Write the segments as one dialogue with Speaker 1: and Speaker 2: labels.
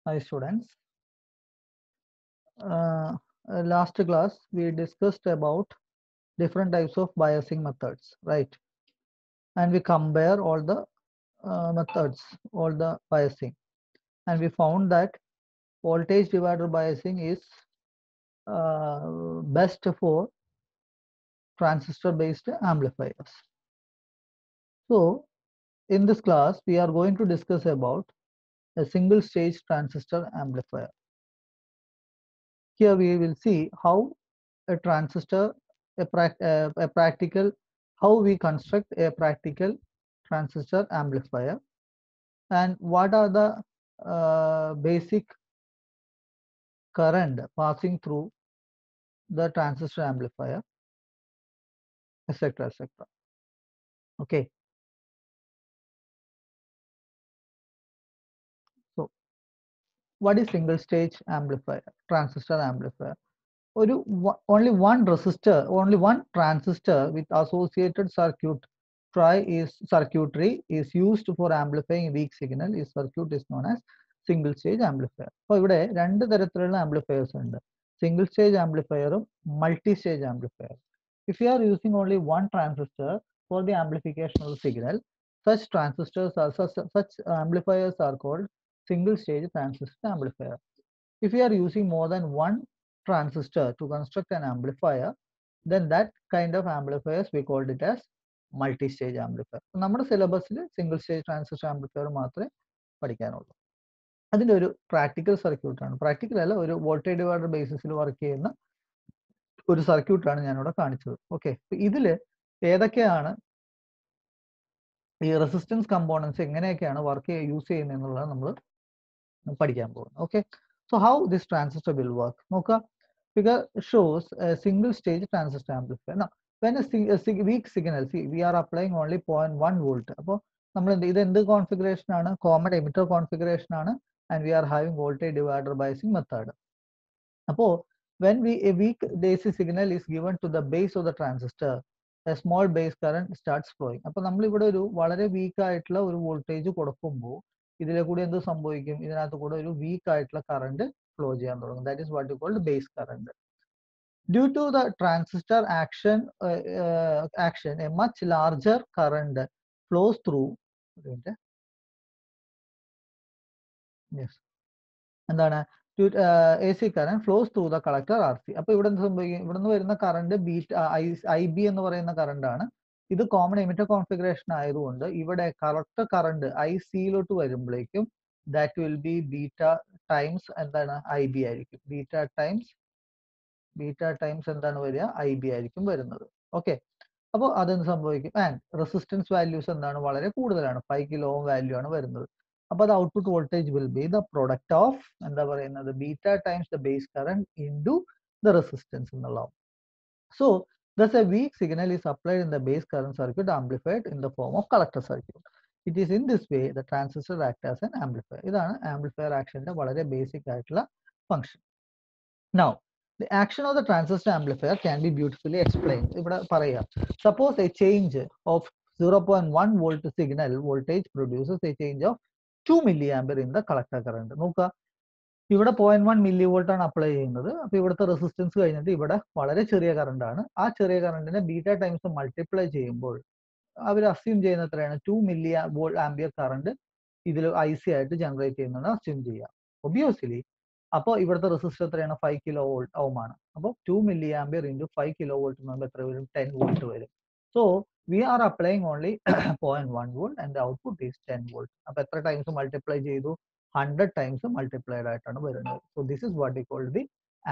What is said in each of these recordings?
Speaker 1: Hi students. Last class we discussed about different types of biasing methods, right? And we compare all the methods, all the biasing, and we found that voltage divider biasing is best for transistor based amplifiers. So in this class we are going to discuss about a single stage transistor amplifier. Here we will see how a transistor, a practical, how we construct a practical transistor amplifier, and what are the basic current passing through the transistor amplifier, etc., etc. Okay. So, what is single stage amplifier, transistor amplifier? Only one resistor, only one transistor with associated circuitry is used for amplifying weak signal. This circuit is known as single stage amplifier. So ഇവിടെ രണ്ട് തരത്തിലുള്ള amplifiers ഉണ്ട്. Single stage amplifier ഉം multi stage amplifier. If you are using only one transistor for the amplification of the signal, such amplifiers are called single stage transistor amplifier. If you are using more than one transistor to construct an amplifier, then that kind of amplifiers we called it as multi-stage amplifier. നമ്മുടെ സിലബസിൽ single stage transistor amplifier മാത്രമേ പഠിക്കാനുള്ളൂ. അതിൻ്റെ ഒരു practical സർക്യൂട്ടാണ്, practical അല്ല, ഒരു voltage divider ബേസിസിൽ work ചെയ്യുന്ന ഒരു സർക്യൂട്ടാണ് ഞാനിവിടെ കാണിച്ചത്. ഓക്കെ, ഇതിൽ ഏതൊക്കെയാണ് ഈ റെസിസ്റ്റൻസ് കമ്പോണൻസ് എങ്ങനെയൊക്കെയാണ് വർക്ക് യൂസ് ചെയ്യുന്നത് എന്നുള്ളത് നമ്മൾ പഠിക്കാൻ പോകുന്നത്. Okay, so how this transistor will work? നോക്കുക, figure shows a single stage transistor amplifier. Now when a weak signal, see, we are applying only 0.1 volt. അപ്പോൾ നമ്മൾ ഇത് എന്ത് കോൺഫിഗറേഷൻ ആണ്? കോമൺ എമിറ്റർ കോൺഫിഗറേഷൻ ആണ്, and we are having voltage divider biasing method. അപ്പോൾ when a weak DC signal is given to the base of the transistor, a small base current starts flowing. അപ്പോൾ നമ്മൾ ഇവിടെ ഒരു വളരെ week ആയിട്ടുള്ള ഒരു voltage കൊടുക്കുമ്പോൾ ഇതിലെ കൂടി എന്ത് സംഭവിക്കും? ഇതിനകത്ത് കൂടെ ഒരു വീക്ക് ആയിട്ടുള്ള കറണ്ട് ഫ്ലോ ചെയ്യാൻ തുടങ്ങും. That is what you called base current. Due to the transistor action, a much larger current flows through. Yes. എന്താണ്? AC current flows through the collector RC. അപ്പോൾ ഇവിടെ എന്ത് സംഭവിക്കും? ഇവിടെ നിന്ന് വരുന്ന കറണ്ട് IB എന്ന് പറയുന്ന കറണ്ട് ആണ്. ഇത് കോമൺ എമിറ്റർ കോൺഫിഗറേഷൻ ആയതുകൊണ്ട് ഇവിടെ കളക്ടർ കറണ്ട് IC-ലോട്ട് വരുമ്പോഴേക്കും that will be beta times എന്താണ്? IB ആയിരിക്കും. ബീറ്റ ടൈംസ് എന്താണ് വരിക? IB ആയിരിക്കും വരുന്നത്. ഓക്കെ, അപ്പോൾ അതെന്ത് സംഭവിക്കും? ആൻഡ് റെസിസ്റ്റൻസ് വാല്യൂസ് എന്താണ്? വളരെ കൂടുതലാണ്, 5 കിലോ ഓം വാല്യൂ ആണ് വരുന്നത്. അപ്പോൾ അത് output voltage will be the product of എന്താ പറയുന്നത്? Beta times the base current into the resistance എന്നുള്ളതാണ്. So thus a weak signal is applied in the base current circuit amplified in the form of collector circuit. It is in this way the transistor acts as an amplifier. ഇതാണ് amplifier ആക്ഷന്റെ വളരെ basic ആയിട്ടുള്ള function. Now the action of the transistor amplifier can be beautifully explained. ഇവിടെ പറയാം, suppose a change of 0.1 volt signal voltage produces a change of 2 milliampere in the collector current. നോക്കുക, ഇവിടെ 0.1 milli volt ആണ് apply ചെയ്യുന്നത്. അപ്പോൾ ഇവിടുത്തെ resistance കഴിഞ്ഞിട്ട് ഇവിടെ വളരെ ചെറിയ കറണ്ട് ആണ്. ആ ചെറിയ കറണ്ടിനെ ബീറ്റ ടൈംസ് മൾട്ടിപ്ലൈ ചെയ്യുമ്പോൾ അവർ അസ്യൂം ചെയ്യുന്ന എത്രയാണ്? 2 മില്ലി ആംപിയർ കറണ്ട് ഇതിൽ IC ആയിട്ട് ജനറേറ്റ് ചെയ്യുന്നത് അസ്യൂം ചെയ്യാം. ഒബിയസ്ലി അപ്പോൾ ഇവിടുത്തെ റെസിസ്റ്റർ എത്രയാണ്? 5 കിലോ വോൾട്ട് ഓം ആണ്. അപ്പോൾ 2 milli ampere into 5 kilo volt എന്ന് പറയുമ്പോൾ എത്ര വരും? 10 വോൾട്ട് വരും. So we R applying only 0.1 volt and output is 10 volt. അപ്പോൾ എത്ര ടൈംസ് മൾട്ടിപ്ലൈ ചെയ്തു? 100 ടൈംസ് മൾട്ടിപ്ലൈഡ് ആയിട്ടാണ് വരുന്നത്. So this is what you call the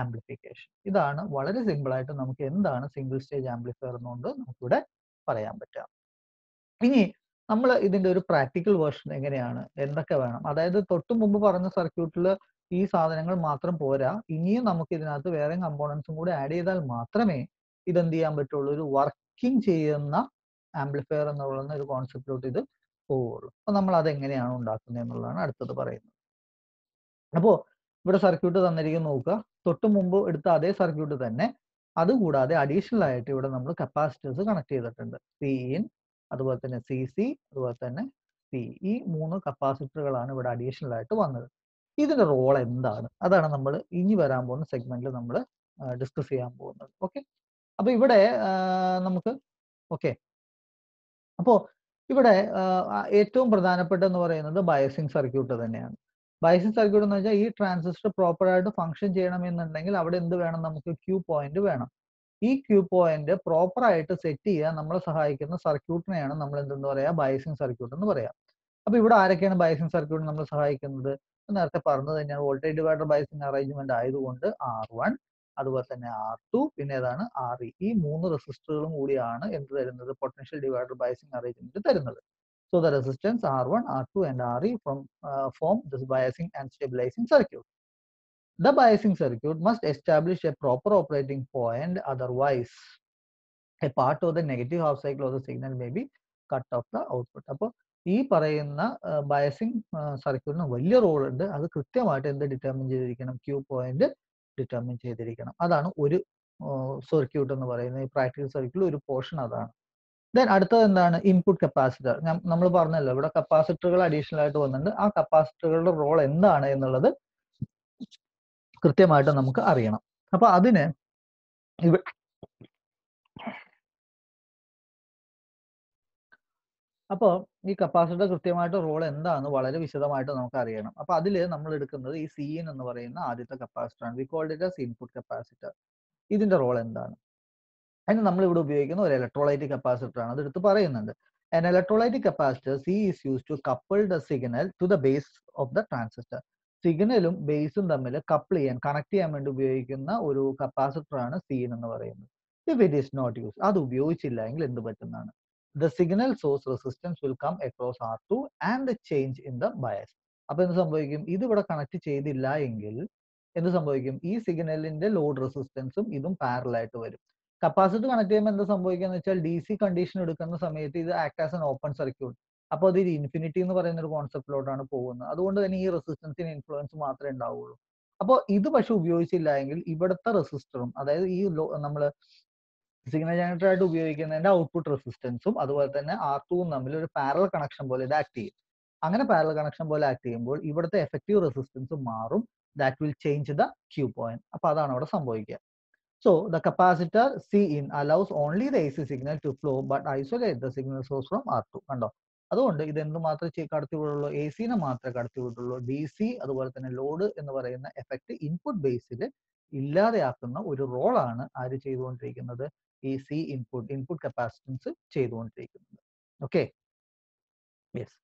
Speaker 1: amplification. ഇതാണ് വളരെ സിമ്പിൾ ആയിട്ട് നമുക്ക് എന്താണ് സിംഗിൾ സ്റ്റേജ് ആംപ്ലിഫയർ എന്നുകൊണ്ട് നമുക്കിവിടെ പറയാൻ പറ്റുക. ഇനി നമ്മൾ ഇതിന്റെ ഒരു പ്രാക്ടിക്കൽ വേർഷൻ എങ്ങനെയാണ്, എന്തൊക്കെ വേണം, അതായത് തൊട്ടു മുമ്പ് പറഞ്ഞ സർക്യൂട്ടിൽ ഈ സാധനങ്ങൾ മാത്രം പോരാ, ഇനിയും നമുക്ക് ഇതിനകത്ത് വേറെ കമ്പോണൻസും കൂടി ആഡ് ചെയ്താൽ മാത്രമേ ഇതെന്ത് ചെയ്യാൻ പറ്റുള്ളൂ? ഒരു വർക്കിംഗ് ചെയ്യുന്ന ആംപ്ലിഫയർ എന്നുള്ള ഒരു കോൺസെപ്റ്റിലോട്ട് ഇത് പോവുള്ളൂ. അപ്പൊ നമ്മൾ അതെങ്ങനെയാണ് ഉണ്ടാക്കുന്നത് എന്നുള്ളതാണ് അടുത്തത് പറയുന്നത്. അപ്പോൾ ഇവിടെ സർക്യൂട്ട് തന്നിരിക്കും, നോക്കുക, തൊട്ടു മുമ്പ് എടുത്ത അതേ സർക്യൂട്ട് തന്നെ, അതുകൂടാതെ അഡീഷണൽ ആയിട്ട് ഇവിടെ നമ്മൾ കപ്പാസിറ്റേഴ്സ് കണക്ട് ചെയ്തിട്ടുണ്ട്. Cin, അതുപോലെ തന്നെ Cc, അതുപോലെ തന്നെ C. ഈ 3 കപ്പാസിറ്ററുകളാണ് ഇവിടെ അഡീഷണൽ ആയിട്ട് വന്നത്. ഇതിന്റെ റോൾ എന്താണ്? അതാണ് നമ്മൾ ഇനി വരാൻ പോകുന്ന സെഗ്മെന്റിൽ നമ്മൾ ഡിസ്കസ് ചെയ്യാൻ പോകുന്നത്. ഓക്കെ, അപ്പൊ ഇവിടെ നമുക്ക് ഓക്കെ, അപ്പോൾ ഇവിടെ ഏറ്റവും പ്രധാനപ്പെട്ടെന്ന് പറയുന്നത് ബയസിങ് സർക്യൂട്ട് തന്നെയാണ്. ബയസിങ് സർക്യൂട്ട് എന്ന് വെച്ചാൽ ഈ ട്രാൻസിസ്റ്റർ പ്രോപ്പർ ആയിട്ട് ഫംഗ്ഷൻ ചെയ്യണമെന്നുണ്ടെങ്കിൽ അവിടെ എന്ത് വേണം? നമുക്ക് ക്യൂ പോയിന്റ് വേണം. ഈ ക്യൂ പോയിന്റ് പ്രോപ്പർ ആയിട്ട് സെറ്റ് ചെയ്യാൻ നമ്മളെ സഹായിക്കുന്ന സർക്യൂട്ടിനെയാണ് നമ്മൾ എന്തെന്ന് പറയാ? ബയസിങ് സർക്യൂട്ട് എന്ന് പറയാം. അപ്പൊ ഇവിടെ ആരൊക്കെയാണ് ബയസിങ് സർക്യൂട്ട് നമ്മൾ സഹായിക്കുന്നത്? നേരത്തെ പറഞ്ഞത് തന്നെയാണ്, വോൾട്ടേജ് ഡിവൈഡർ ബയസിങ് അറേഞ്ച്മെന്റ് ആയതുകൊണ്ട് R1, അതുപോലെ തന്നെ R2, പിന്നെ ഏതാണ് RE. ഈ 3 റെസിസ്റ്ററുകളും കൂടിയാണ് എന്ത് തരുന്നത്? പൊട്ടൻഷ്യൽ ഡിവൈഡർ ബയസിങ് അറേഞ്ച്മെന്റ് തരുന്നത്. So the resistance R1, R2 and RE form this biasing and stabilizing circuit. The biasing circuit must establish a proper operating point, otherwise a part of the negative half cycle of the signal may be cut off the output. അപ്പോൾ ഈ പറയുന്ന biasing സർക്യൂട്ടിന് വലിയ role ഉണ്ട്. അത് കൃത്യമായിട്ട് എന്ത് determine ചെയ്തിരിക്കണം? ക്യൂ പോയിന്റ് ഡിറ്റർമിൻ ചെയ്തിരിക്കണം. അതാണ് ഒരു സർക്യൂട്ട് എന്ന് പറയുന്നത്. ഈ പ്രാക്ടിക്കൽ സർക്യൂട്ടിൽ ഒരു പോർഷൻ അതാണ്. ദെൻ അടുത്തത് എന്താണ്? Input capacitor. നമ്മൾ പറഞ്ഞല്ലോ ഇവിടെ കപ്പാസിറ്ററുകൾ അഡീഷണൽ ആയിട്ട് വന്നിട്ടുണ്ട്. ആ കപ്പാസിറ്ററുകളുടെ റോൾ എന്താണ് എന്നുള്ളത് കൃത്യമായിട്ട് നമുക്ക് അറിയണം. അപ്പൊ അതിന് അപ്പോൾ ഈ കപ്പാസിറ്റർ കൃത്യമായിട്ട് റോൾ എന്താണെന്ന് വളരെ വിശദമായിട്ട് നമുക്ക് അറിയണം. അപ്പൊ അതിൽ നമ്മൾ എടുക്കുന്നത് ഈ Cin എന്ന് പറയുന്ന ആദ്യത്തെ കപ്പാസിറ്റർ ആണ്. We called it as input capacitor. ഇതിന്റെ റോൾ എന്താണ്? അതിന് നമ്മൾ ഇവിടെ ഉപയോഗിക്കുന്ന ഒരു ഇലക്ട്രോലൈറ്റിക് കപ്പാസിറ്റർ ആണ്. അത് എടുത്ത് പറയുന്നുണ്ട്. An electrolytic capacitor C is used to couple the signal to the base of the transistor. സിഗ്നലും ബേസും തമ്മിൽ കപ്പിൾ ചെയ്യാൻ, കണക്ട് ചെയ്യാൻ വേണ്ടി ഉപയോഗിക്കുന്ന ഒരു കപ്പാസിറ്റർ ആണ് Cin എന്ന് പറയുന്നത്. If it is not used, അത് ഉപയോഗിച്ചില്ല എങ്കിൽ എന്ത് പറ്റുന്നതാണ്? The signal source resistance will come across R2 and change in the bias. അപ്പൊ എന്ത് സംഭവിക്കും? ഇത് ഇവിടെ കണക്ട് ചെയ്തില്ല എങ്കിൽ എന്ത് സംഭവിക്കും? ഈ സിഗ്നലിന്റെ ലോഡ് റെസിസ്റ്റൻസും ഇതും പാരലൽ ആയിട്ട് വരും. കപ്പാസിറ്റർ കണക്ട് ചെയ്യുമ്പോൾ എന്താ സംഭവിക്കുക എന്ന് വെച്ചാൽ DC കണ്ടീഷൻ എടുക്കുന്ന സമയത്ത് ഇത് act as an open circuit. അപ്പോൾ അത് ഇൻഫിനിറ്റി എന്ന് പറയുന്ന ഒരു കോൺസെപ്റ്റിലോട്ടാണ് പോകുന്നത്. അതുകൊണ്ട് തന്നെ ഈ റെസിസ്റ്റൻസിന് ഇൻഫ്ലുവൻസ് മാത്രമേ ഉണ്ടാവുള്ളൂ. അപ്പോൾ ഇത് പക്ഷെ ഉപയോഗിച്ചില്ല എങ്കിൽ ഇവിടുത്തെ റെസിസ്റ്ററും, അതായത് ഈ നമ്മൾ സിഗ്നൽ ജനറേറ്റർ ആയിട്ട് ഉപയോഗിക്കുന്നതിന്റെ ഔട്ട്പുട്ട് റെസിസ്റ്റൻസും അതുപോലെ തന്നെ R2 തമ്മിൽ ഒരു പാരലൽ കണക്ഷൻ പോലെ ഇത് ആക്ട് ചെയ്യും. അങ്ങനെ പാരലൽ കണക്ഷൻ പോലെ ആക്ട് ചെയ്യുമ്പോൾ ഇവിടുത്തെ എഫക്റ്റീവ് റെസിസ്റ്റൻസ് മാറും. That will change the Q point. അപ്പൊ അതാണ് അവിടെ സംഭവിക്കുക. So the capacitor Cin allows only the AC signal to flow but isolate the signal source from R2. കണ്ടോ? അതുകൊണ്ട് ഇത് എന്ത് മാത്രമേ കടത്തിവിടുള്ളൂ? AC-നെ മാത്രമേ കടത്തിവിടുള്ളൂ. DC അതുപോലെ തന്നെ ലോഡ് എന്ന് പറയുന്ന എഫക്റ്റ് ഇൻപുട്ട് ബേസിൽ ഇല്ലാതെയാക്കുന്ന ഒരു റോളാണ് ആര് ചെയ്തുകൊണ്ടിരിക്കുന്നത്? ഈ ഇൻപുട്ട് കപ്പാസിറ്റൻസ് ചെയ്തുകൊണ്ടിരിക്കുന്നത്. Okay, yes.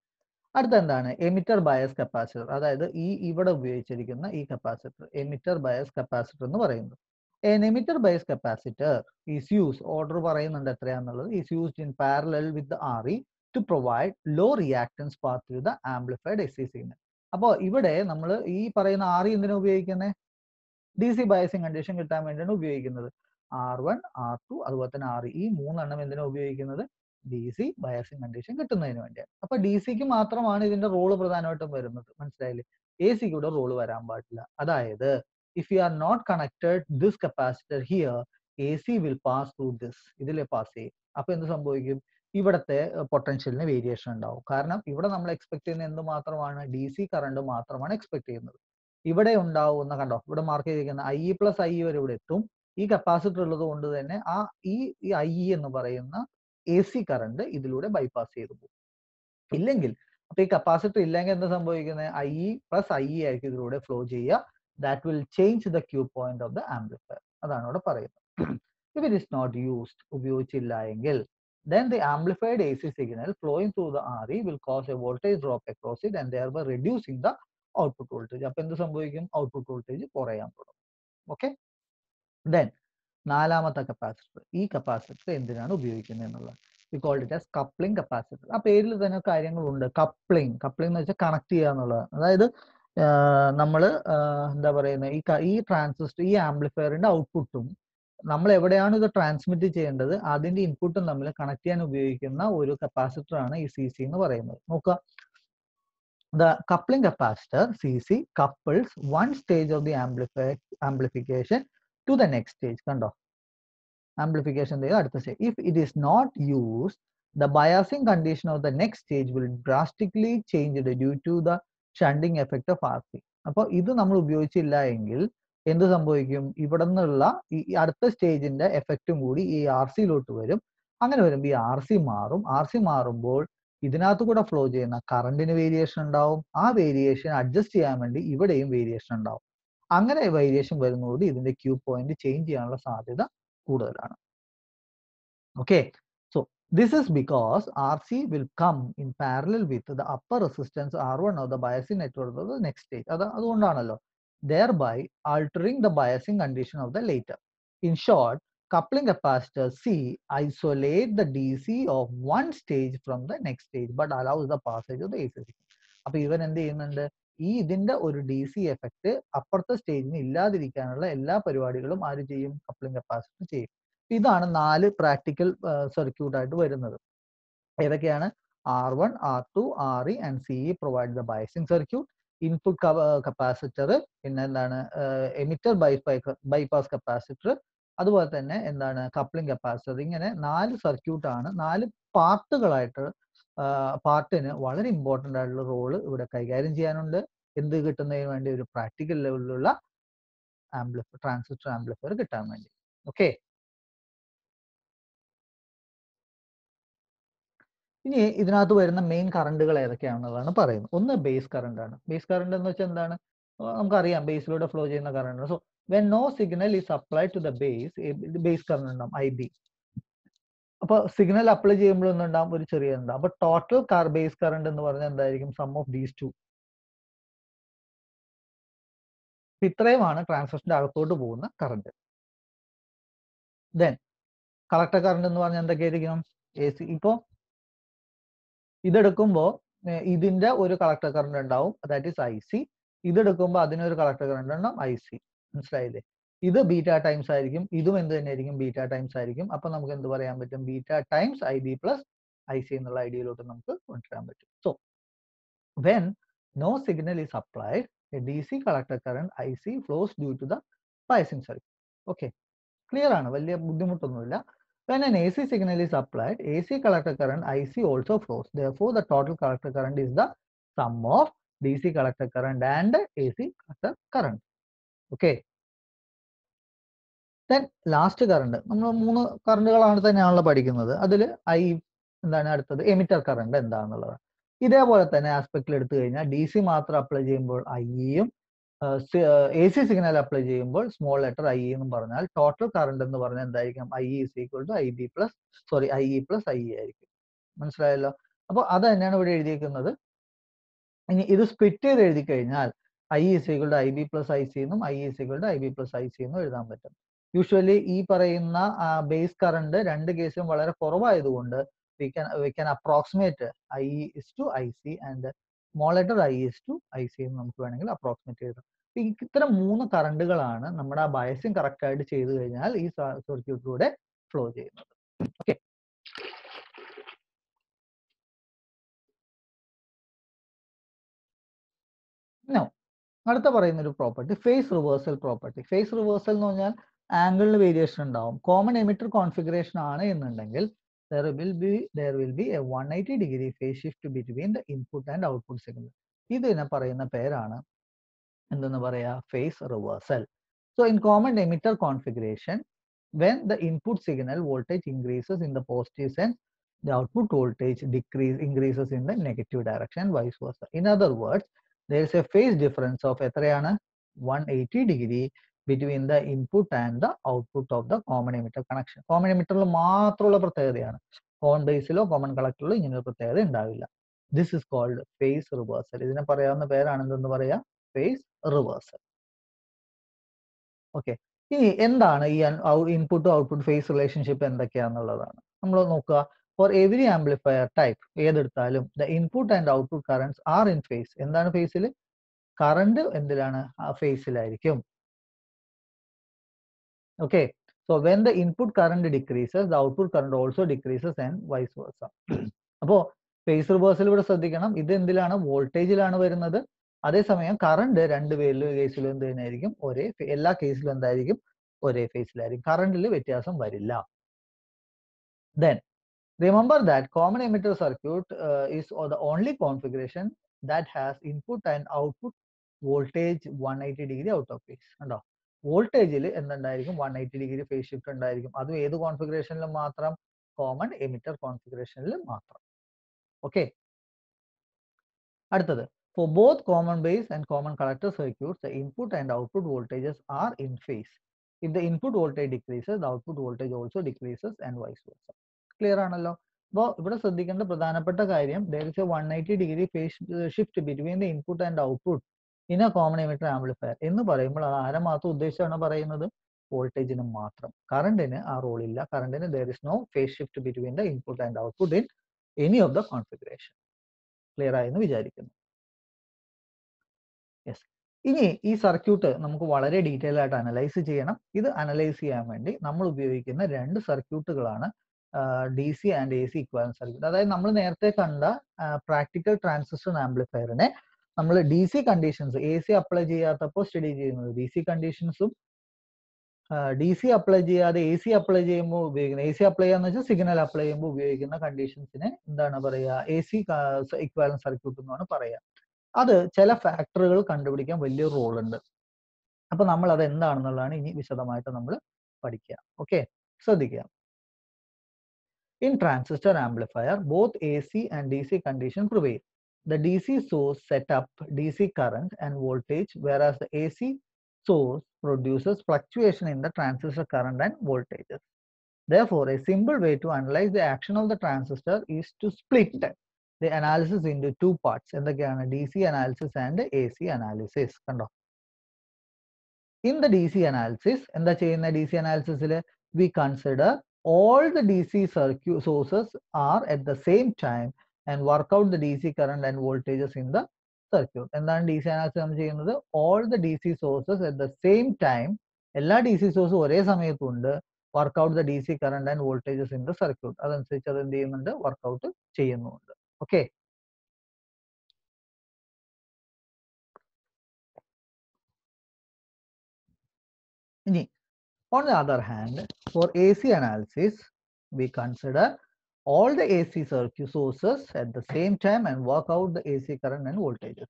Speaker 1: അടുത്ത എന്താണ്? Emitter bias capacitor. അതായത് ഇവിടെ ഉപയോഗിച്ചിരിക്കുന്ന ഈ കപ്പാസിറ്റർ എമിറ്റർ ബയസ് കപ്പാസിറ്റർ എന്ന് പറയുന്നത്. An emitter bias capacitor is used, order പറയുന്നുണ്ട് എത്രയാന്നുള്ളത്, is used in parallel with the RE to provide low reactance path to the amplified AC signal. അപ്പോൾ ഇവിടെ നമ്മൾ ഈ പറയുന്ന RE എന്തിനാ ഉപയോഗിക്കുന്നത്? DC ബയസിങ് കണ്ടീഷൻ കിട്ടാൻ വേണ്ടിയാണ് ഉപയോഗിക്കുന്നത്. R1, R2 അതുപോലെ തന്നെ RE, ഈ മൂന്നെണ്ണം എന്തിനാ ഉപയോഗിക്കുന്നത്? DC ബയസിങ് കണ്ടീഷൻ കിട്ടുന്നതിന് വേണ്ടിയാണ്. അപ്പൊ DC-ക്ക് മാത്രമാണ് ഇതിന്റെ റോള് പ്രധാനമായിട്ടും വരുന്നത്. മനസ്സിലായില്ലേ? AC-ക്ക് ഇവിടെ റോള് വരാൻ പാടില്ല. അതായത് if you are not connected this capacitor here, AC will pass through this. ഇതിലെ പാസ് ചെയ്യും. അപ്പൊ എന്ത് സംഭവിക്കും? ഇവിടത്തെ പൊട്ടൻഷ്യലിന് വേരിയേഷൻ ഉണ്ടാവും. കാരണം ഇവിടെ നമ്മൾ എക്സ്പെക്ട് ചെയ്യുന്ന എന്ത് മാത്രമാണ്? DC കറണ്ട് മാത്രമാണ് എക്സ്പെക്ട് ചെയ്യുന്നത്. ഇവിടെ ഉണ്ടാവുന്ന, കണ്ടോ ഇവിടെ മാർക്ക് ചെയ്തിരിക്കുന്ന IE പ്ലസ് IE വരെ ഇവിടെ എത്തും. ഈ കപ്പാസിറ്റർ ഉള്ളത് കൊണ്ട് തന്നെ ഈ IE എന്ന് പറയുന്ന AC കറണ്ട് ഇതിലൂടെ ബൈപ്പാസ് ചെയ്തു പോകും. ഇല്ലെങ്കിൽ, അപ്പൊ ഈ കപ്പാസിറ്റർ ഇല്ലെങ്കിൽ എന്താ സംഭവിക്കുന്നത്? IE പ്ലസ് IE ആയിരിക്കും ഇതിലൂടെ ഫ്ലോ ചെയ്യുക. That will change the Q point of the amplifier. അതാണ് ഇവിടെ പറയുന്നത്. If it is not used, ഉപയോഗിച്ചില്ല എങ്കിൽ, then the amplified AC signal flowing through the RE will cause a voltage drop across it and thereby reducing the output voltage. അപ്പൊ എന്ത് സംഭവിക്കും? Output voltage കുറയാൻ തുടങ്ങും. Okay, then നാലാമത്തെ capacitor. ഈ capacitor എന്തിനാണ് ഉപയോഗിക്കുന്നത് എന്നുള്ളത് we called it as coupling capacitor. ആ പേരിൽ തന്നെ കാര്യങ്ങളുണ്ട്. കപ്ലിംഗ് എന്ന് വെച്ചാൽ കണക്ട് ചെയ്യുക എന്നുള്ളതാണ്. അതായത് നമ്മൾ എന്താ പറയുന്നത്, ഈ ട്രാൻസിസ്റ്റർ, ഈ ആംപ്ലിഫയറിന്റെ ഔട്ട്പുട്ടും നമ്മൾ എവിടെയാണ് ഇത് ട്രാൻസ്മിറ്റ് ചെയ്യേണ്ടത് അതിന്റെ ഇൻപുട്ടും തമ്മിൽ കണക്ട് ചെയ്യാൻ ഉപയോഗിക്കുന്ന ഒരു കപ്പാസിറ്റർ ആണ് ഈ CC എന്ന് പറയുന്നത്. നോക്കുക, the coupling capacitor CC couples one stage of the amplification to the next stage. കണ്ടോ, ആംപ്ലിഫിക്കേഷൻ അടുത്ത stage. If it is not used, the biasing condition of the next stage will drastically change due to the shunting effect of RC. അപ്പോൾ ഇത് നമ്മൾ ഉപയോഗിച്ചില്ല എങ്കിൽ എന്ത് സംഭവിക്കും? ഇവിടെ നിന്നുള്ള ഈ അടുത്ത സ്റ്റേജിന്റെ എഫക്റ്റും കൂടി ഈ ആർ സിയിലോട്ട് വരും. അങ്ങനെ വരുമ്പോൾ ഈ ആർ സി മാറും. ആർ സി മാറുമ്പോൾ ഇതിനകത്ത് കൂടെ ഫ്ലോ ചെയ്യുന്ന കറണ്ടിന് വേരിയേഷൻ ഉണ്ടാവും. ആ വേരിയേഷൻ അഡ്ജസ്റ്റ് ചെയ്യാൻ വേണ്ടി ഇവിടെയും വേരിയേഷൻ ഉണ്ടാവും. അങ്ങനെ വേരിയേഷൻ വരുന്നതോടെ ഇതിന്റെ ക്യൂ പോയിന്റ് ചേഞ്ച് ചെയ്യാനുള്ള സാധ്യത കൂടുതലാണ്. Okay, so this is because RC will come in parallel with the upper resistance R1 of the biasing network of the next stage. അതുകൊണ്ടാണല്ലോ, thereby altering the biasing condition of the later. In short, coupling capacitor C isolate the DC of one stage from the next stage but allows the passage of the AC signal. അപ്പൊ ഇവൻ എന്ത് ചെയ്യുന്നുണ്ട്? ഇതിന്റെ ഒരു D C effect അപ്പുറത്തെ സ്റ്റേജിന് ഇല്ലാതിരിക്കാനുള്ള എല്ലാ പരിപാടികളും ആര് ചെയ്യും? കപ്ലിംഗ് കപ്പാസിറ്റർ ചെയ്യും. ഇതാണ് 4 പ്രാക്ടിക്കൽ സർക്യൂട്ട് ആയിട്ട് വരുന്നത്. ഏതൊക്കെയാണ്? R1, R2, RE and CE provide the biasing circuit. Input capacitor, പിന്നെ എന്താണ് എമിറ്റർ ബൈപാസ് കപ്പാസിറ്റർ, അതുപോലെ തന്നെ എന്താണ് കപ്ലിംഗ് കപ്പാസിറ്റർ. ഇങ്ങനെ 4 സർക്യൂട്ടാണ്, 4 പാർട്ടുകളായിട്ട് പാർട്ടിന് വളരെ ഇമ്പോർട്ടൻ്റ് ആയിട്ടുള്ള റോള് ഇവിടെ കൈകാര്യം ചെയ്യാനുണ്ട്. എന്ത് കിട്ടുന്നതിന് വേണ്ടി? ഒരു പ്രാക്ടിക്കൽ ലെവലിലുള്ള ട്രാൻസിസ്റ്റർ ആംപ്ലിഫയർ കിട്ടാൻ വേണ്ടി. ഓക്കെ, ഇനി ഇതിനകത്ത് വരുന്ന മെയിൻ കറണ്ടുകൾ ഏതൊക്കെയാണെന്നുള്ളതാണ് പറയുന്നത്. ഒന്ന് ബേസ് കറണ്ട് ആണ്. ബേസ് കറണ്ട് എന്ന് വെച്ചാൽ എന്താണ്? നമുക്കറിയാം ബേസിലൂടെ ഫ്ലോ ചെയ്യുന്ന current. So when no signal is applied to the base current ഉണ്ടാവും IB. അപ്പൊ സിഗ്നൽ അപ്ലൈ ചെയ്യുമ്പോൾ ഒന്നുണ്ടാവും, ഒരു ചെറിയ ഉണ്ടാവും. അപ്പൊ ടോട്ടൽ ബേസ് കറണ്ട് എന്ന് പറഞ്ഞാൽ എന്തായിരിക്കും? Sum of these two. ഇത്രയുമാണ് ട്രാൻസിസ്റ്ററിന്റെ അകത്തോട്ട് പോകുന്ന കറണ്ട്. ദെൻ കളക്ടർ കറണ്ട് എന്ന് പറഞ്ഞാൽ എന്തൊക്കെയായിരിക്കും? AC. ഇപ്പോ ഇതെടുക്കുമ്പോൾ ഇതിന്റെ ഒരു കളക്ടർ കറണ്ട് ഉണ്ടാവും, ദാറ്റ് ഈസ് IC. ഇതെടുക്കുമ്പോൾ അതിനൊരു കളക്ടർ കറണ്ട് ഉണ്ടാവും, IC. മനസ്സിലായില്ലേ? ഇത് ബീറ്റ ടൈംസ് ആയിരിക്കും, ഇതും എന്ത് തന്നെയായിരിക്കും? ബീറ്റ ടൈംസ് ആയിരിക്കും. അപ്പൊ നമുക്ക് എന്ത് പറയാൻ പറ്റും? Beta times IB plus IC എന്നുള്ള ഐഡിയയിലോട്ട് നമുക്ക് കൊണ്ടുവരാൻ പറ്റും. So when no signal is applied, a DC collector current IC flows due to the biasing circuit. Okay, clear ആണ്, വലിയ ബുദ്ധിമുട്ടൊന്നുമില്ല. When an AC signal is applied, AC collector current IC also flows. Therefore, the total collector current is the sum of DC collector current and AC collector current. Okay. Then last current. നമ്മൾ 3 കറണ്ടുകളാണ് തന്നെയാണല്ലോ പഠിക്കുന്നത്. അതിൽ എന്താണ് അടുത്തത്? Emitter current എന്താണെന്നുള്ളത്. ഇതേപോലെ തന്നെ ആസ്പെക്റ്റിൽ എടുത്തു കഴിഞ്ഞാൽ DC മാത്രം അപ്ലൈ ചെയ്യുമ്പോൾ IEയും AC സിഗ്നൽ അപ്ലൈ ചെയ്യുമ്പോൾ സ്മോൾ ലെറ്റർ IE എന്നും പറഞ്ഞാൽ ടോട്ടൽ കറണ്ട് എന്ന് പറഞ്ഞാൽ എന്തായിരിക്കും? IE is equal to IE plus IE ആയിരിക്കും. മനസ്സിലായല്ലോ? അപ്പോൾ അത് തന്നെയാണ് ഇവിടെ എഴുതിയിരിക്കുന്നത്. ഇനി ഇത് സ്പ്ലിറ്റ് ചെയ്ത് എഴുതി കഴിഞ്ഞാൽ IE is equal to IB plus IC എന്നും IE is equal to IB plus IC എന്നും എഴുതാൻ പറ്റും. യൂഷ്വലി ഈ പറയുന്ന ബേസ് കറണ്ട് രണ്ട് കേസിലും വളരെ കുറവായതുകൊണ്ട് we can approximate IE is to IC and small letter IE is to IC എന്ന് നമുക്ക് വേണമെങ്കിൽ അപ്രോക്സിമേറ്റ് ചെയ്താൽ. ഇത്തരം 3 കറണ്ടുകളാണ് നമ്മുടെ ആ ബയസിങ് കറക്റ്റ് ആയിട്ട് ചെയ്തു കഴിഞ്ഞാൽ ഈ സർക്യൂട്ടിലൂടെ ഫ്ലോ ചെയ്യുന്നത്. ഓക്കെ, അടുത്ത പറയുന്ന ഒരു property phase reversal property. Phase reversal എന്ന് പറഞ്ഞാൽ ആംഗിളിൽ വേരിയേഷൻ ഉണ്ടാവും. കോമൺ എമിറ്റർ കോൺഫിഗറേഷൻ ആണ് എന്നുണ്ടെങ്കിൽ there will be a 180-degree phase shift between the input and output signal. ഇതിനെ പറയുന്ന പേരാണ് എന്തെന്ന് പറയാ? Phase reversal. So in common emitter configuration, when the input signal voltage increases in the positive sense, the output voltage increases in the negative direction, vice versa. In other words, there is a phase difference of എത്രയാണ്? 180 between the input and the output of the common emitter connection. Common എമിറ്ററിൽ മാത്രമുള്ള പ്രത്യേകതയാണ്. Common ബേസിലോ common കളക്ടറിലോ ഇങ്ങനെ ഒരു പ്രത്യേകത ഉണ്ടാവില്ല. This is called phase reversal. ഇതിനെ പറയാവുന്ന പേരാണ് എന്തെന്ന് പറയാ? Phase reversal. ഓക്കെ, ഇനി എന്താണ് ഈ ഇൻപുട്ട് ഔട്ട്പുട്ട് ഫേസ് റിലേഷൻഷിപ്പ് എന്തൊക്കെയാണെന്നുള്ളതാണ് നമ്മൾ നോക്കുക. ഫോർ എവരി ആംപ്ലിഫയർ ടൈപ്പ് ഏതെടുത്താലും the input and output currents are in phase. എന്താണ് ഫേസിൽ? കറണ്ട് എന്തിലാണ്? ഫേസിലായിരിക്കും. Okay, so when the input current decreases the output current also decreases and vice versa. അപ്പോ phase reversal ഇവിടെ ശ്രദ്ധിക്കണം. ഇത് എന്തിലാണ്? വോൾട്ടേജിലാണ് വരുന്നത്. അതേസമയം കറണ്ട് രണ്ട് കേസിലും എന്ത് തന്നെയായിരിക്കും? എല്ലാ കേസിലും എന്തായിരിക്കും? ഒരേ ഫേസിലായിരിക്കും. കറണ്ടിൽ വ്യത്യാസം വരില്ല. Then remember that common emitter circuit is the only configuration that has input and output voltage 180 degree out of phase. കണ്ടോ, വോൾട്ടേജിൽ എന്തുണ്ടായിരിക്കും, 180 ഡിഗ്രി ഫേസ് ഷിഫ്റ്റ് ഉണ്ടായിരിക്കും. അതും ഏത് കോൺഫിഗറേഷനിൽ മാത്രം, കോമൺ എമിറ്റർ കോൺഫിഗറേഷനിൽ മാത്രം. ഓക്കെ, അടുത്തത്, for both common base and common collector circuits, the input and output voltages are in phase. If the input voltage decreases, the output voltage also decreases and vice versa. Clear ആണല്ലോ? അപ്പോൾ ഇവിടെ ശ്രദ്ധിക്കേണ്ട പ്രധാനപ്പെട്ട കാര്യം, there is a 180 degree phase shift between the input and output in a common emitter amplifier എന്ന് പറയുമ്പോൾ അത് ആരെ മാത്രം ഉദ്ദേശിച്ചാണ് പറയുന്നത്, വോൾട്ടേജിന് മാത്രം. കറണ്ടിന് ആ റോൾ ഇല്ല. കറണ്ടിന് there is no phase shift between the input and output in any of the configuration. Clear ആയെന്ന് വിചാരിക്കുന്നു. യെസ്, ഇനി ഈ സർക്യൂട്ട് നമുക്ക് വളരെ ഡീറ്റെയിൽ ആയിട്ട് അനലൈസ് ചെയ്യണം. ഇത് അനലൈസ് ചെയ്യാൻ വേണ്ടി നമ്മൾ ഉപയോഗിക്കുന്ന രണ്ട് സർക്യൂട്ടുകളാണ് DC and AC equivalent circuit. അതായത് നമ്മൾ നേരത്തെ കണ്ട പ്രാക്ടിക്കൽ ട്രാൻസിസ്റ്റർ ആംപ്ലിഫയറിനെ നമ്മൾ DC കണ്ടീഷൻസ്, AC അപ്ലൈ ചെയ്യാത്തപ്പോൾ സ്റ്റഡി ചെയ്യുന്നത് DC കണ്ടീഷൻസും, DC അപ്ലൈ ചെയ്യാതെ AC അപ്ലൈ ചെയ്യുമ്പോൾ ഉപയോഗിക്കുന്ന, AC അപ്ലൈ ചെയ്യാന്ന് വെച്ചാൽ സിഗ്നൽ അപ്ലൈ ചെയ്യുമ്പോൾ ഉപയോഗിക്കുന്ന കണ്ടീഷൻസിനെ എന്താണ് പറയുക, AC ഇക്വാലന്റ് സർക്യൂട്ട് എന്നാണ് പറയുക. അത് ചില ഫാക്ടറുകൾ കണ്ടുപിടിക്കാൻ വലിയ റോൾ ഉണ്ട്. അപ്പൊ നമ്മൾ അത് എന്താണെന്നുള്ളതാണ് ഇനി വിശദമായിട്ട് നമ്മൾ പഠിക്കുക. ഓക്കെ, ശ്രദ്ധിക്കുക. In transistor amplifier, both AC and DC condition prevail. The DC source set up DC current and voltage, whereas the AC source produces fluctuation in the transistor current and voltages. Therefore, a simple way to analyze the action of the transistor is to split the analysis into two parts. എന്തൊക്കെയാണ്, DC analysis and AC analysis. കണ്ടോ, in the DC analysis എന്താ ചെയ്യുന്ന, DC analysis we consider all the DC circuit sources are at the same time and work out the DC current and voltages in the circuit. എന്താണ് DC analysis നമ്മൾ ചെയ്യുന്നത്, all the DC sources at the same time, എല്ലാ DC sources ഒരേ സമയത്തുണ്ട്, work out the DC current and voltages in the circuit. അതനുസരിച്ച് അത് എന്ത് ചെയ്യുന്നുണ്ട്, workout ചെയ്യുന്നുണ്ട്. ഓക്കെ, ഇനി on the other hand, for AC analysis, we consider all the AC circuit sources at the same time and work out the AC current and voltages.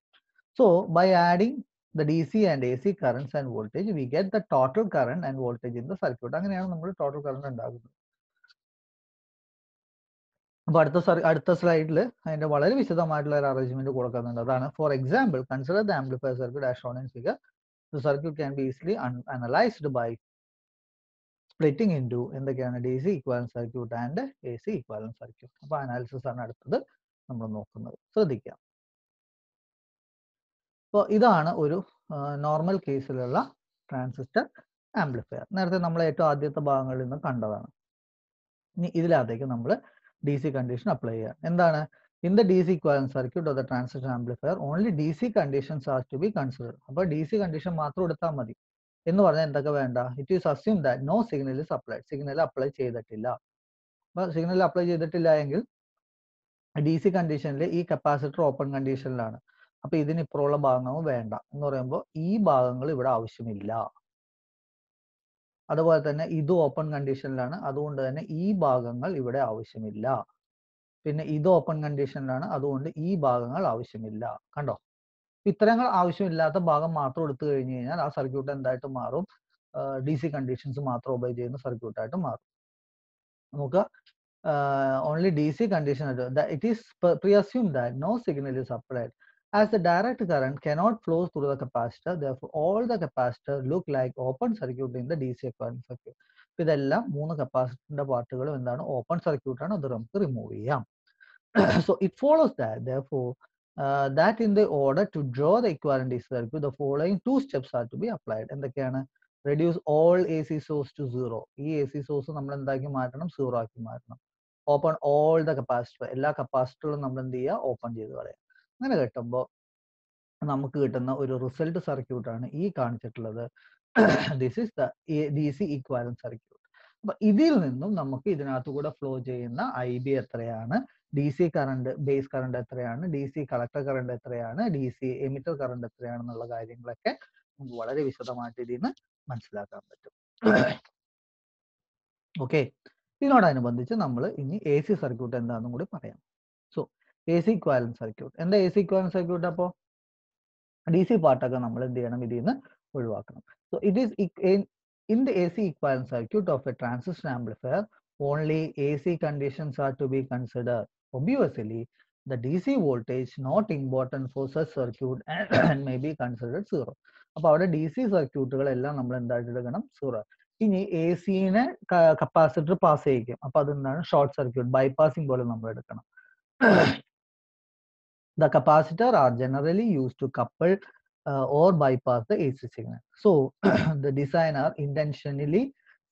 Speaker 1: So, by adding the DC and AC currents and voltage, we get the total current and voltage in the circuit. അങ്ങനെയാണ് നമ്മൾ total current ഉണ്ടാകുന്നത്. അപ്പോൾ അടുത്ത സ്ലൈഡിൽ അതിന്റെ വളരെ വിശദമായിട്ടുള്ള ഒരു അറേഞ്ച്മെന്റ് കൊടുക്കുന്നുണ്ട്. അതാണ്, for example, consider the amplifier circuit as shown in figure. The circuit can be easily analyzed by splitting into എന്തൊക്കെയാണ്, DC equivalent circuit and AC equivalent circuit. അപ്പൊ അനാലിസിസ് ആണ് അടുത്തത് നമ്മൾ നോക്കുന്നത്. ശ്രദ്ധിക്കാം. അപ്പോൾ ഇതാണ് ഒരു നോർമൽ കേസിലുള്ള ട്രാൻസിസ്റ്റർ ആംപ്ലിഫയർ. നേരത്തെ നമ്മൾ ഏറ്റവും ആദ്യത്തെ ഭാഗങ്ങളിൽ നിന്ന് കണ്ടതാണ്. ഇനി ഇതിനകത്തേക്ക് നമ്മൾ DC കണ്ടീഷൻ അപ്ലൈ ചെയ്യാം. എന്താണ്, in the DC equivalent circuit of the transistor amplifier, only DC conditions are to be considered. അപ്പോൾ DC കണ്ടീഷൻ മാത്രം എടുത്താൽ മതി എന്ന് പറഞ്ഞാൽ എന്തൊക്കെ വേണ്ട, it is assume that no signal is applied. Signal apply ചെയ്തിട്ടില്ല. അപ്പൊ സിഗ്നൽ അപ്ലൈ ചെയ്തിട്ടില്ല എങ്കിൽ DC കണ്ടീഷനിൽ ഈ കപ്പാസിറ്റർ ഓപ്പൺ കണ്ടീഷനിലാണ്. അപ്പൊ ഇതിന് ഇപ്പുറമുള്ള ഭാഗങ്ങളും വേണ്ട എന്ന് പറയുമ്പോൾ ഈ ഭാഗങ്ങൾ ഇവിടെ ആവശ്യമില്ല. അതുപോലെ തന്നെ ഇത് ഓപ്പൺ കണ്ടീഷനിലാണ്, അതുകൊണ്ട് തന്നെ ഈ ഭാഗങ്ങൾ ഇവിടെ ആവശ്യമില്ല. പിന്നെ ഇത് ഓപ്പൺ കണ്ടീഷനിലാണ്, അതുകൊണ്ട് ഈ ഭാഗങ്ങൾ ആവശ്യമില്ല. കണ്ടോ, ഇത്തരങ്ങൾ ആവശ്യമില്ലാത്ത ഭാഗം മാത്രം എടുത്തു കഴിഞ്ഞു കഴിഞ്ഞാൽ ആ സർക്യൂട്ട് എന്തായിട്ട് മാറും, DC കണ്ടീഷൻസ് മാത്രം ഒബേ ചെയ്യുന്ന സർക്യൂട്ടായിട്ട് മാറും. നമുക്ക് only DC condition, that it is pre-assumed that no signal is applied. As the direct current cannot flow through the capacitor, therefore all the capacitors look like open circuit in the DC equivalent circuit. ഇതെല്ലാം മൂന്ന് കപ്പാസിറ്ററിന്റെ പാർട്ടുകളും എന്താണ്, open circuit ആണ്. അത് നമുക്ക് remove ചെയ്യാം. So it follows that therefore that in the order to draw the equivalent DC circuit, the following two steps are to be applied. എന്തൊക്കെയാണ്, reduce all AC source to zero. ഈ AC source നമ്മൾ എന്താക്കി മാറ്റണം, zero ആക്കി മാറ്റണം. Open all the capacitor, എല്ലാ കപ്പാസിറ്ററുകളും നമ്മൾ എന്ത് ചെയ്യുക, ഓപ്പൺ ചെയ്ത് കളയാം. അങ്ങനെ കിട്ടുമ്പോൾ നമുക്ക് കിട്ടുന്ന ഒരു റിസൾട്ട് സർക്യൂട്ടാണ് ഈ കാണിച്ചിട്ടുള്ളത്. This is the DC equivalent circuit. അപ്പൊ ഇതിൽ നിന്നും നമുക്ക് ഇതിനകത്ത് കൂടെ ഫ്ലോ ചെയ്യുന്ന IB എത്രയാണ്, DC കറണ്ട്, ബേസ് കറണ്ട് എത്രയാണ്, DC കളക്ടർ കറണ്ട് എത്രയാണ്, DC എമിറ്റർ കറണ്ട് എത്രയാണെന്നുള്ള കാര്യങ്ങളൊക്കെ നമുക്ക് വളരെ വിശദമായിട്ട് ഇതിൽ നിന്ന് മനസ്സിലാക്കാൻ പറ്റും. ഓക്കെ, ഇതിനോടനുബന്ധിച്ച് നമ്മൾ ഇനി AC സർക്യൂട്ട് എന്താണെന്നും കൂടി പറയാം. സോ AC ഇക്വാലന്റ് സർക്യൂട്ട് എന്താ, AC ഇക്വാലന്റ് സർക്യൂട്ട്? അപ്പോൾ DC പാർട്ടൊക്കെ നമ്മൾ എന്ത് ചെയ്യണം, ഇതിൽ നിന്ന് ഒഴിവാക്കണം. So it is in the AC equivalent circuit of a transistor amplifier, only AC conditions are to be considered. Obviously, the DC voltage not important for such circuit and may be considered zero. അപ്പോൾ അവിടെ DC സർക്യൂട്ടുകളെല്ലാം നമ്മൾ എന്തായിട്ട് എടുക്കണം, zero. ഇനി AC-നെ capacitor pass ചെയ്യിക്കും, അപ്പൊ അതെന്താണ്, short circuit, bypassing പോലെ നമ്മൾ എടുക്കണം. The capacitor are generally used to couple or bypass the AC signal. So the designer intentionally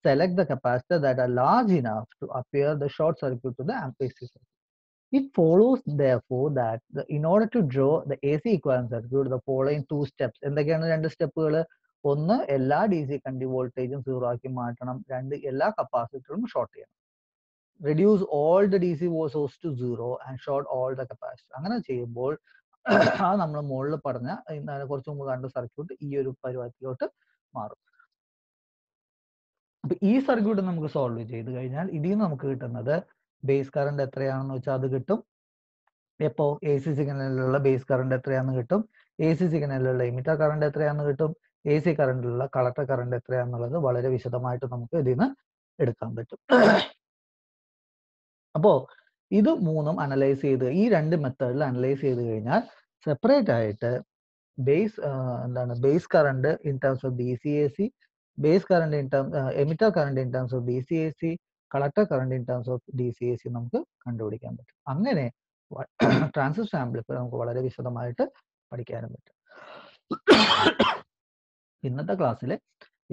Speaker 1: select the capacitor that are large enough to appear the short circuit to the AC circuit. It follows therefore that in order to draw the AC equivalent circuit, the following two steps. എന്തൊക്കെയാണ് രണ്ട് സ്റ്റെപ്പുകൾ? ഒന്ന്, എല്ലാ DC കണ്ടി വോൾട്ടേജും zero ആക്കി മാറ്റണം. രണ്ട്, എല്ലാ കപ്പാസിറ്ററും ഷോർട്ട് ചെയ്യണം. Reduce all the DC source to zero and short all the capacitor. അങ്ങനെ ചെയ്യുമ്പോൾ ആ നമ്മൾ മുകളിൽ പറഞ്ഞ കുറച്ച് മുമ്പ് കണ്ട സർക്യൂട്ട് ഈ ഒരു പരിപാടിയിലോട്ട് മാറും. അപ്പൊ ഈ സർക്യൂട്ട് നമുക്ക് സോൾവ് ചെയ്ത് കഴിഞ്ഞാൽ ഇതിൽ നിന്ന് നമുക്ക് കിട്ടുന്നത് ബേസ് കറണ്ട് എത്രയാണെന്ന് വെച്ചാൽ അത് കിട്ടും. എപ്പോ AC സിഗ്നലിലുള്ള ബേസ് കറണ്ട് എത്രയാണെന്ന് കിട്ടും, AC സിഗ്നലിലുള്ള എമിറ്റർ കറണ്ട് എത്രയാണെന്ന് കിട്ടും, AC കറണ്ടിലുള്ള കളക്ടർ കറണ്ട് എത്രയാണെന്നുള്ളത് വളരെ വിശദമായിട്ട് നമുക്ക് ഇതിൽ നിന്ന് എടുക്കാൻ പറ്റും. അപ്പോ ഇത് മൂന്നും അനലൈസ് ചെയ്ത്, ഈ രണ്ട് മെത്തേഡിൽ അനലൈസ് ചെയ്ത് കഴിഞ്ഞാൽ സെപ്പറേറ്റ് ആയിട്ട് base current in terms of DC-AC, base current in term emitter current in terms of DC-AC, collector current in terms of DC-AC നമുക്ക് കണ്ടുപിടിക്കാൻ പറ്റും. അങ്ങനെ ട്രാൻസിസ്റ്റർ ആംപ്ലിഫയർ നമുക്ക് വളരെ വിശദമായിട്ട് പഠിക്കാനും പറ്റും. ഇന്നത്തെ ക്ലാസ്സിൽ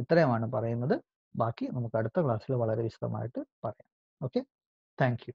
Speaker 1: ഇത്രയുമാണ് പറയുന്നത്. ബാക്കി നമുക്ക് അടുത്ത ക്ലാസ്സിൽ വളരെ വിശദമായിട്ട് പറയാം. Okay, thank you.